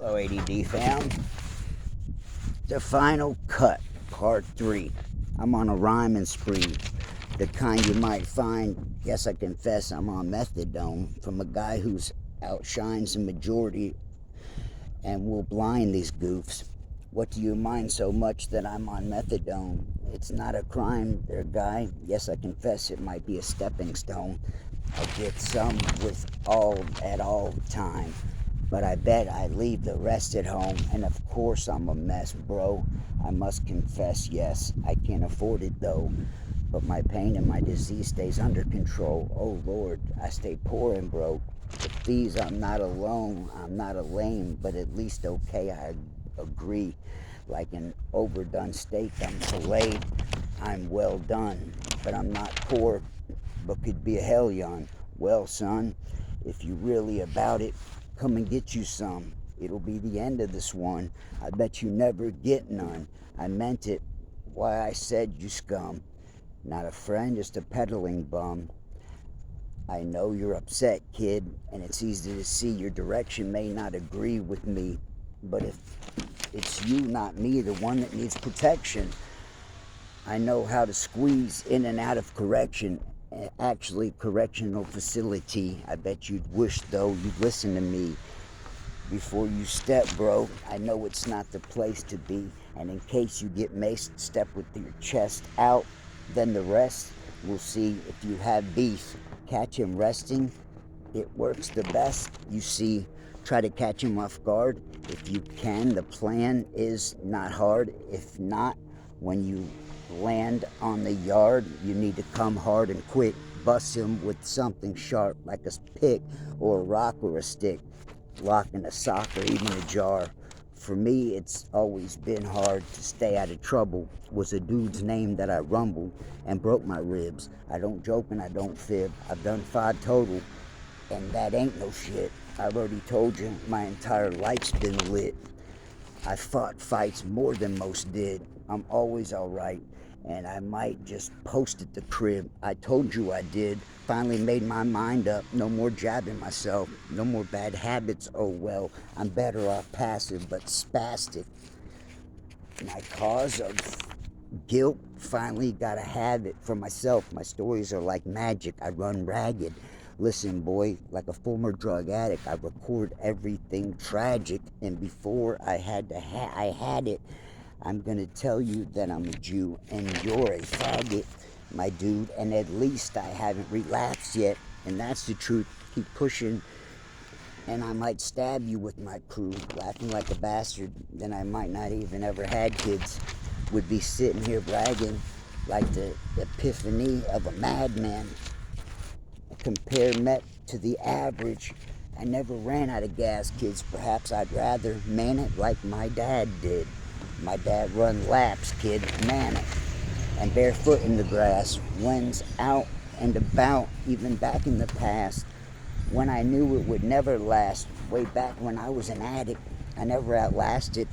Hello, ADD fam. The final cut, part 3. I'm on a rhyming spree, the kind you might find. Yes, I confess I'm on methadone from a guy who's outshines the majority and will blind these goofs. What do you mind so much that I'm on methadone? It's not a crime there, guy. Yes, I confess it might be a stepping stone. I'll get some with all at all time. But I bet I leave the rest at home, and of course I'm a mess, bro. I must confess, yes, I can't afford it though. But my pain and my disease stays under control. Oh Lord, I stay poor and broke. With these I'm not alone, I'm not a lame, but at least okay, I agree. Like an overdone steak, I'm filleted, I'm well done. But I'm not poor, but could be a hellion. Well, son, if you really about it, come and get you some. It'll be the end of this one. I bet you never get none. I meant it. Why I said you scum. Not a friend, just a peddling bum. I know you're upset, kid, and it's easy to see your direction may not agree with me. But if it's you, not me, the one that needs protection, I know how to squeeze in and out of correction. Actually, correctional facility. I bet you'd wish, though, you'd listen to me before you step, bro. I know it's not the place to be. And in case you get maced, step with your chest out. Then the rest, we'll see if you have beef. Catch him resting. It works the best. You see, try to catch him off guard. If you can, the plan is not hard. If not, when you land on the yard, you need to come hard and quick. Bust him with something sharp like a pick or a rock or a stick. Lock in a sock or even a jar. For me, it's always been hard to stay out of trouble. Was a dude's name that I rumbled and broke my ribs. I don't joke and I don't fib. I've done 5 total, and that ain't no shit. I've already told you my entire life's been lit. I fought fights more than most did. I'm always alright, and I might just post at the crib. I told you I did. Finally made my mind up. No more jabbing myself. No more bad habits. Oh well, I'm better off passive but spastic. My cause of guilt finally gotta have it for myself. My stories are like magic. I run ragged. Listen, boy, like a former drug addict, I record everything tragic, and before I had it. I'm gonna tell you that I'm a Jew and you're a faggot, my dude, and at least I haven't relapsed yet, and that's the truth. Keep pushing, and I might stab you with my crew, laughing like a bastard. Then I might not even ever had kids. Would be sitting here bragging like the epiphany of a madman. Compare met to the average. I never ran out of gas, kids. Perhaps I'd rather man it like my dad did. My dad run laps, kid, man it. And barefoot in the grass, when's out and about, even back in the past, when I knew it would never last. Way back when I was an addict, I never outlasted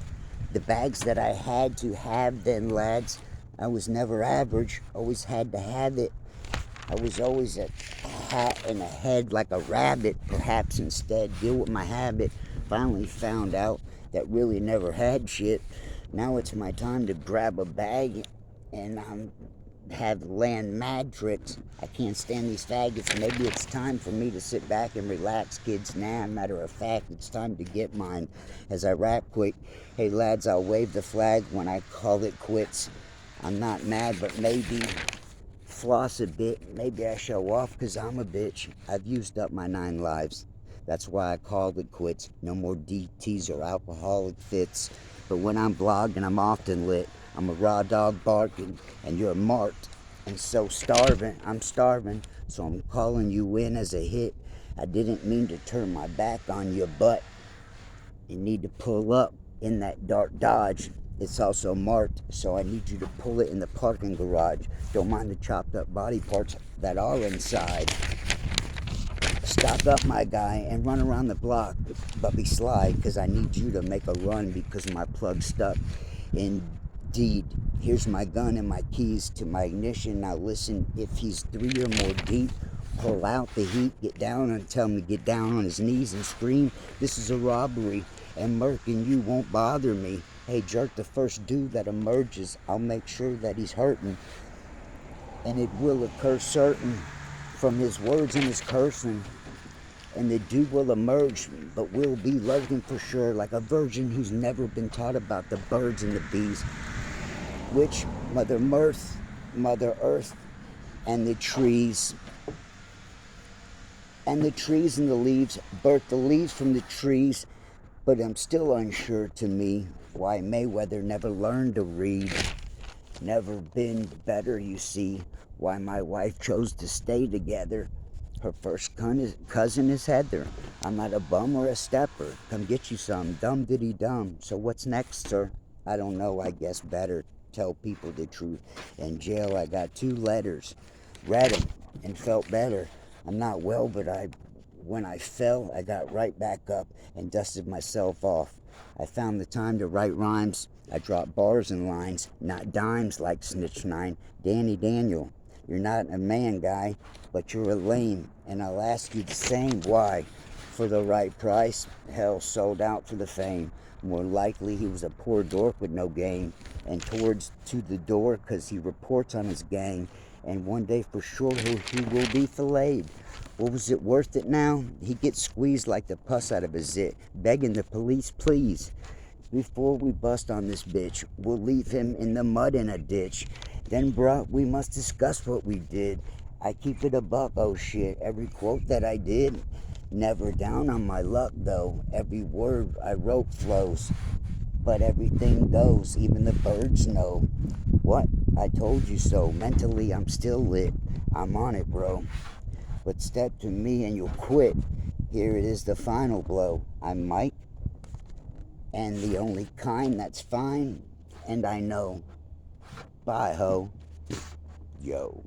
the bags that I had to have then, lads. I was never average, always had to have it. I was always a hat in a head like a rabbit. Perhaps instead deal with my habit. Finally found out that really never had shit. Now it's my time to grab a bag and have land mad tricks. I can't stand these faggots. Maybe it's time for me to sit back and relax, kids. Nah, matter of fact, it's time to get mine. As I rap quick, hey lads, I'll wave the flag when I call it quits. I'm not mad, but maybe floss a bit. Maybe I show off because I'm a bitch. I've used up my 9 lives. That's why I called it quits. No more DTs or alcoholic fits. But when I'm blogging, I'm often lit. I'm a raw dog barking, and you're marked. And so starving, I'm starving. So I'm calling you in as a hit. I didn't mean to turn my back on you, but you need to pull up in that dark Dodge. It's also marked, so I need you to pull it in the parking garage. Don't mind the chopped up body parts that are inside. Stock up, my guy, and run around the block, but be sly, because I need you to make a run because my plug's stuck. Indeed, here's my gun and my keys to my ignition. Now listen, if he's 3 or more deep, pull out the heat, get down and tell him to get down on his knees and scream. This is a robbery. And murking you won't bother me. Hey, jerk, the first dude that emerges, I'll make sure that he's hurting. And it will occur certain from his words and his cursing. And the dude will emerge, but will be lurking for sure, like a virgin who's never been taught about the birds and the bees, which Mother Mirth, Mother Earth, and the trees and the leaves birth the leaves from the trees. But I'm still unsure to me why Mayweather never learned to read. Never been better, you see, why my wife chose to stay together. Her first cousin is Heather. I'm not a bum or a stepper. Come get you some. Dum diddy dum. So what's next, sir? I don't know. I guess better tell people the truth. In jail, I got 2 letters. Read them and felt better. I'm not well, but when I fell, I got right back up and dusted myself off. I found the time to write rhymes. I dropped bars and lines, not dimes like Snitch 9. Danny Daniel, you're not a man, guy, but you're a lame, and I'll ask you the same. Why? For the right price? Hell, sold out for the fame. More likely he was a poor dork with no game, and towards to the door 'cause he reports on his gang. And one day for sure he will be filleted. What was it worth it now? He gets squeezed like the pus out of a zit, begging the police, please. Before we bust on this bitch, we'll leave him in the mud in a ditch. Then, bruh, we must discuss what we did. I keep it a buck, oh shit. Every quote that I did, never down on my luck though. Every word I wrote flows, but everything goes. Even the birds know. What? I told you so. Mentally, I'm still lit. I'm on it, bro. But step to me and you'll quit. Here it is, the final blow. I'm Mike, and the only kind that's fine, and I know. Bye, ho. Yo.